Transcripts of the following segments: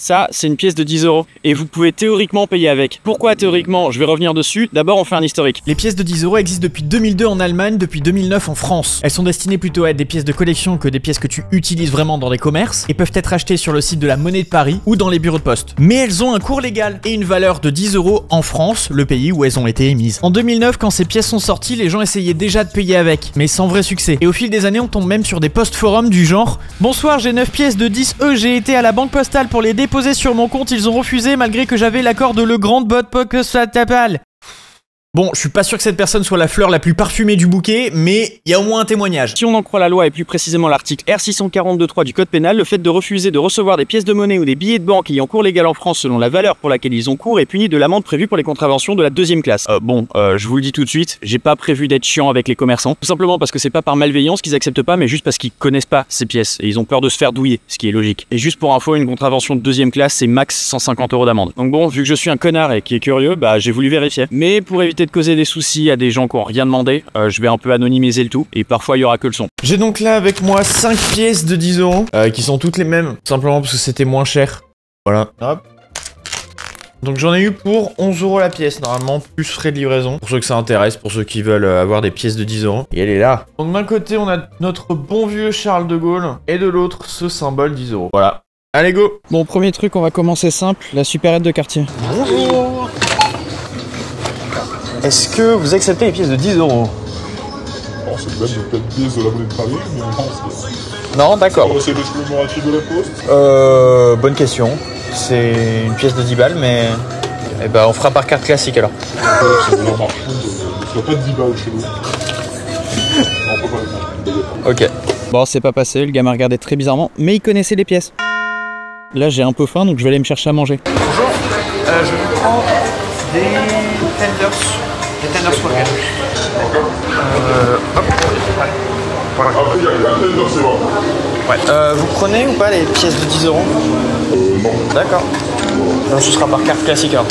Ça, c'est une pièce de 10 € et vous pouvez théoriquement payer avec. Pourquoi théoriquement? Je vais revenir dessus. D'abord, on fait un historique. Les pièces de 10 € existent depuis 2002 en Allemagne, depuis 2009 en France. Elles sont destinées plutôt à être des pièces de collection que des pièces que tu utilises vraiment dans des commerces et peuvent être achetées sur le site de la Monnaie de Paris ou dans les bureaux de poste. Mais elles ont un cours légal et une valeur de 10 € en France, le pays où elles ont été émises. En 2009, quand ces pièces sont sorties, les gens essayaient déjà de payer avec, mais sans vrai succès. Et au fil des années, on tombe même sur des posts forums du genre « Bonsoir, j'ai 9 pièces de 10 €, j'ai été à la banque postale pour les déposer sur mon compte, ils ont refusé malgré que j'avais l'accord de le grand bot Pokestapal. » Bon, je suis pas sûr que cette personne soit la fleur la plus parfumée du bouquet, mais il y a au moins un témoignage. Si on en croit la loi et plus précisément l'article R642.3 du code pénal, le fait de refuser de recevoir des pièces de monnaie ou des billets de banque ayant cours légal en France selon la valeur pour laquelle ils ont cours est puni de l'amende prévue pour les contraventions de la 2e classe. Je vous le dis tout de suite, j'ai pas prévu d'être chiant avec les commerçants, tout simplement parce que c'est pas par malveillance qu'ils acceptent pas, mais juste parce qu'ils connaissent pas ces pièces et ils ont peur de se faire douiller, ce qui est logique. Et juste pour info, une contravention de 2e classe, c'est max 150 € d'amende. Donc bon, vu que je suis un connard et qui est curieux, bah j'ai voulu vérifier. Mais pour éviter de causer des soucis à des gens qui ont rien demandé, je vais un peu anonymiser le tout et parfois il y aura que le son. J'ai donc là avec moi 5 pièces de 10 € qui sont toutes les mêmes, simplement parce que c'était moins cher. Voilà, hop. Donc j'en ai eu pour 11 € la pièce, normalement, plus frais de livraison. Pour ceux que ça intéresse, pour ceux qui veulent avoir des pièces de 10 €. Et elle est là. Donc d'un côté, on a notre bon vieux Charles de Gaulle, et de l'autre, ce symbole 10 €. Voilà. Allez, go! Bon, premier truc, on va commencer simple, la supérette de quartier. Bonjour. Est-ce que vous acceptez les pièces de 10 €? Alors c'est même peut-être pièce de la Monnaie de Paris, mais non, c'est... Non, d'accord. C'est le commémoratif de la Poste. Bonne question. C'est une pièce de 10 balles, mais... Eh ben, on fera par carte classique, alors. C'est de la marchande, il n'y a pas de 10 balles chez nous. On peut pas les faire. Ok. Bon, c'est pas passé, le gars m'a regardé très bizarrement, mais il connaissait les pièces. Là, j'ai un peu faim, donc je vais aller me chercher à manger. Bonjour, je vous prends des tenders. Des tenders burger. Hop. Voilà. Après, il y a un tender, c'est bon. Ouais. Vous prenez ou pas les pièces de 10 €? Non. D'accord. Donc ce sera par carte classique alors.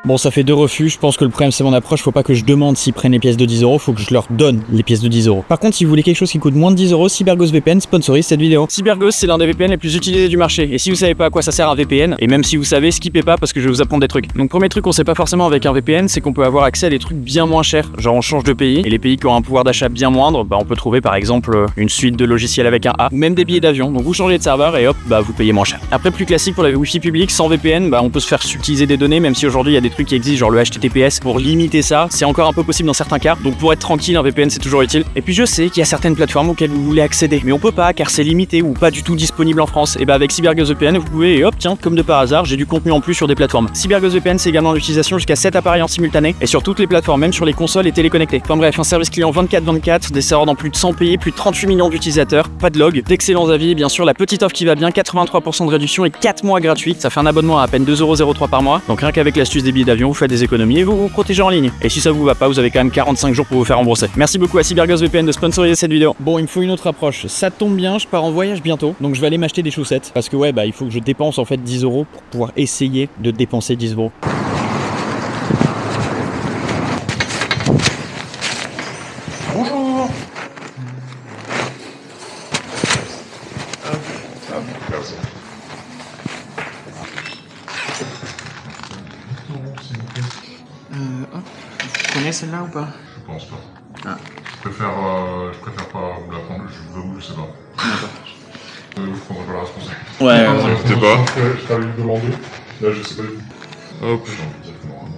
Bon, ça fait 2 refus, je pense que le problème c'est mon approche, faut pas que je demande s'ils prennent les pièces de 10 €, faut que je leur donne les pièces de 10 €. Par contre, si vous voulez quelque chose qui coûte moins de 10 €, CyberGhost VPN sponsorise cette vidéo. CyberGhost, c'est l'un des VPN les plus utilisés du marché, et si vous savez pas à quoi ça sert un VPN, et même si vous savez, skippez pas parce que je vais vous apprendre des trucs. Donc premier truc qu'on sait pas forcément avec un VPN, c'est qu'on peut avoir accès à des trucs bien moins chers, genre on change de pays, et les pays qui ont un pouvoir d'achat bien moindre, bah on peut trouver par exemple une suite de logiciels avec un A, ou même des billets d'avion, donc vous changez de serveur et hop, bah vous payez moins cher. Après plus classique pour la Wi-Fi publique, sans VPN, bah on peut se faire subtiliser des données, même si aujourd'hui il y a des trucs qui existent, genre le HTTPS pour limiter ça, c'est encore un peu possible dans certains cas, donc pour être tranquille un VPN c'est toujours utile. Et puis je sais qu'il y a certaines plateformes auxquelles vous voulez accéder, mais on peut pas car c'est limité ou pas du tout disponible en France, et bah avec CyberGhost VPN vous pouvez, et hop tiens, comme de par hasard, j'ai du contenu en plus sur des plateformes. CyberGhost VPN c'est également l'utilisation jusqu'à 7 appareils en simultané, et sur toutes les plateformes, même sur les consoles et téléconnectés. Enfin bref, un service client 24/24, des serveurs dans plus de 100 pays, plus de 38 millions d'utilisateurs, pas de log, d'excellents avis, et bien sûr la petite offre qui va bien, 83% de réduction et 4 mois gratuits, ça fait un abonnement à peine 2,03 € par mois, donc rien qu'avec l'astuce des billets d'avion vous faites des économies et vous vous protégez en ligne. Et si ça vous va pas, vous avez quand même 45 jours pour vous faire rembourser. Merci beaucoup à CyberGhost VPN de sponsoriser cette vidéo. Bon, il me faut une autre approche. Ça tombe bien, je pars en voyage bientôt, donc je vais aller m'acheter des chaussettes. Parce que ouais, bah il faut que je dépense en fait 10 € pour pouvoir essayer de dépenser 10 €. Bonjour. Merci. Hop. Vous connaissez celle-là ou pas? Je pense pas. Ah. Je préfère pas vous la prendre, je vous avoue, je sais pas. D'accord. Vous prendrez pas la responsabilité. Ouais, N'hésitez pas. Je t'avais demandé. Là, je sais pas du tout. Hop.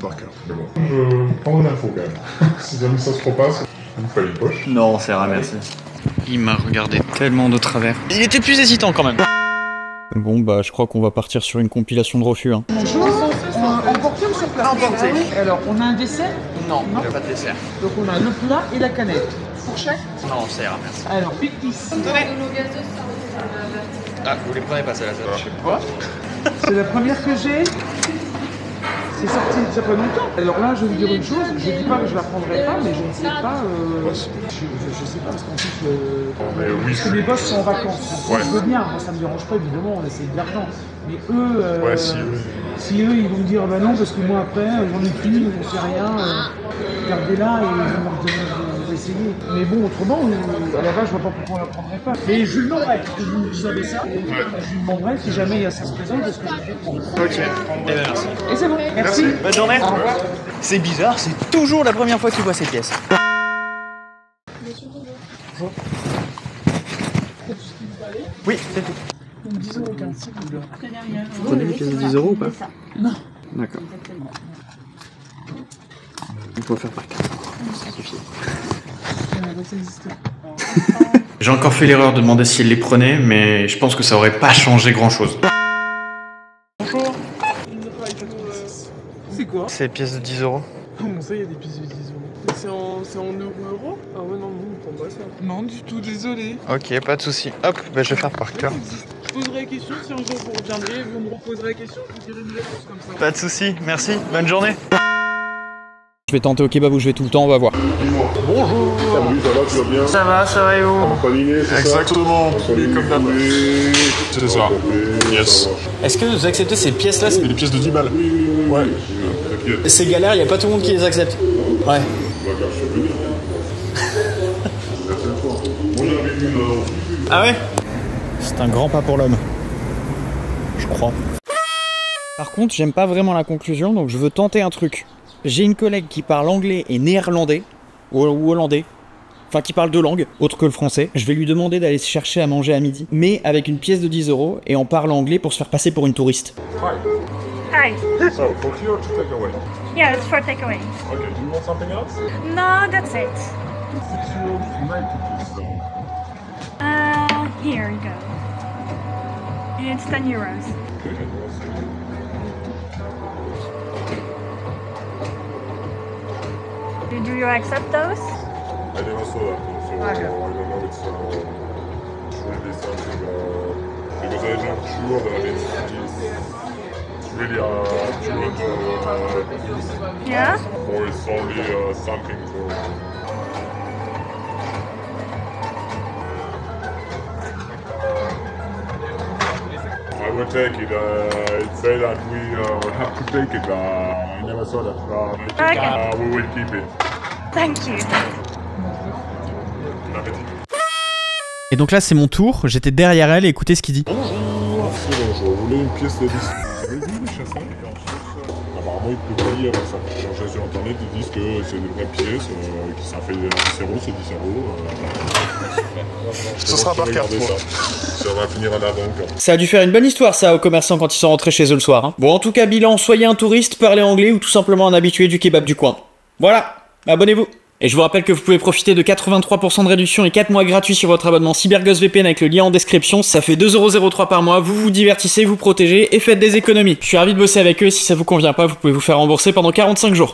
Par cœur. Mais bon. Je prends l'info quand même. Si jamais ça se repasse, vous faites une poche. Non, c'est rare, merci. il m'a regardé tellement de travers. Il était plus hésitant quand même. Bon bah je crois qu'on va partir sur une compilation de refus hein. Bonjour, emporté ou sur place? Emporté. Alors, on a un dessert? Non, il n'y a pas de dessert. Donc on a le plat et la canette. Fourchette? Non, c'est rare, merci. Alors, pique 10. Ah, vous les prenez pas celle-là, je sais pas. C'est la première que j'ai. C'est sorti il y a pas longtemps. Alors là, je vais vous dire une chose, je dis pas que je la prendrai pas, mais je ne sais pas. Je sais pas, parce qu'en plus, parce que les boss sont en vacances. Ouais. Je veux bien, moi ça me dérange pas, évidemment, c'est de l'argent. Mais eux, Ouais, si eux, ils vont me dire, bah non, parce que moi après, j'en ai plus, j'en sais rien, gardez-la et je vais me redonner. vais essayer. Mais bon, autrement, à la base, je vois pas pourquoi on la prendrait pas. Mais je lui demanderai, que vous savez ça, je lui demanderai si jamais ça se présente, est-ce que je peux prendre. Ok, eh ben merci. Et c'est bon, merci. Bonne journée. Au revoir. C'est bizarre, c'est toujours la première fois qu'il voit ces pièces. Oui, c'est tout. 10 € 15, s'il vous plaît. Vous prenez les pièces de 10 € ou pas? Non. D'accord. On peut faire par carte. Ça suffit. J'ai encore fait l'erreur de demander si elle les prenait, mais je pense que ça aurait pas changé grand chose. Bonjour. C'est quoi? C'est les pièces de 10 €. Comment ça, il y a des pièces de 10 €? C'est en euros? Ah ouais, non, nous, on prend pas ça. Non, du tout, désolé. Ok, pas de souci. Hop, bah, je vais faire par cœur. Je poserai la question, si un jour vous reviendrez, vous me reposerez la question, je vous dirai une réponse comme ça. Pas de souci, merci, bonne journée. Je vais tenter au kebab où je vais tout le temps, on va voir. Bonjour. Salut, ça va, tu vas bien? Ça va et vous? Pas dîner, c'est ça? Exactement, comme d'hab. C'est ça. Yes. Est-ce que vous acceptez ces pièces-là? C'est des pièces de 10 balles. Ouais. C'est galère, y a pas tout le monde qui les accepte. Ouais. Ah ouais? C'est un grand pas pour l'homme. Je crois. Par contre, j'aime pas vraiment la conclusion, donc je veux tenter un truc. J'ai une collègue qui parle anglais et néerlandais, ou hollandais, enfin qui parle deux langues, autres que le français. Je vais lui demander d'aller se chercher à manger à midi, mais avec une pièce de 10 € et en parlant anglais pour se faire passer pour une touriste. Hi. So, for tea or to take away? Yeah, it's for takeaway. Okay, do you want something else? No, that's it. 6,90 please. Here you go. It's 10 euros. Do you accept those? I never saw that, so I don't know, it's really something, because I'm not sure that it's really accurate, Yeah? or it's only something for... I will take it, it said that we have to take it, I never saw that, Okay. We will keep it. Thank you. Bon appétit. Et donc là, c'est mon tour. J'étais derrière elle et écoutez ce qu'il dit. Bonjour. Merci, bonjour. Vous voulez une pièce de 10 apparemment, ils peuvent payer avec ça. J'ai sur internet, ils disent que c'est une vraie pièce, que ça fait 10 €, c'est 10 €. Ce sera par carte, moi. Ça va finir à la banque. Ça a dû faire une bonne histoire ça aux commerçants quand ils sont rentrés chez eux le soir. Hein. Bon, en tout cas, bilan, soyez un touriste, parlez anglais ou tout simplement un habitué du kebab du coin. Voilà, abonnez-vous. Et je vous rappelle que vous pouvez profiter de 83% de réduction et 4 mois gratuits sur votre abonnement CyberGhost VPN avec le lien en description. Ça fait 2,03 € par mois, vous vous divertissez, vous protégez et faites des économies. Je suis ravi de bosser avec eux et si ça vous convient pas, vous pouvez vous faire rembourser pendant 45 jours.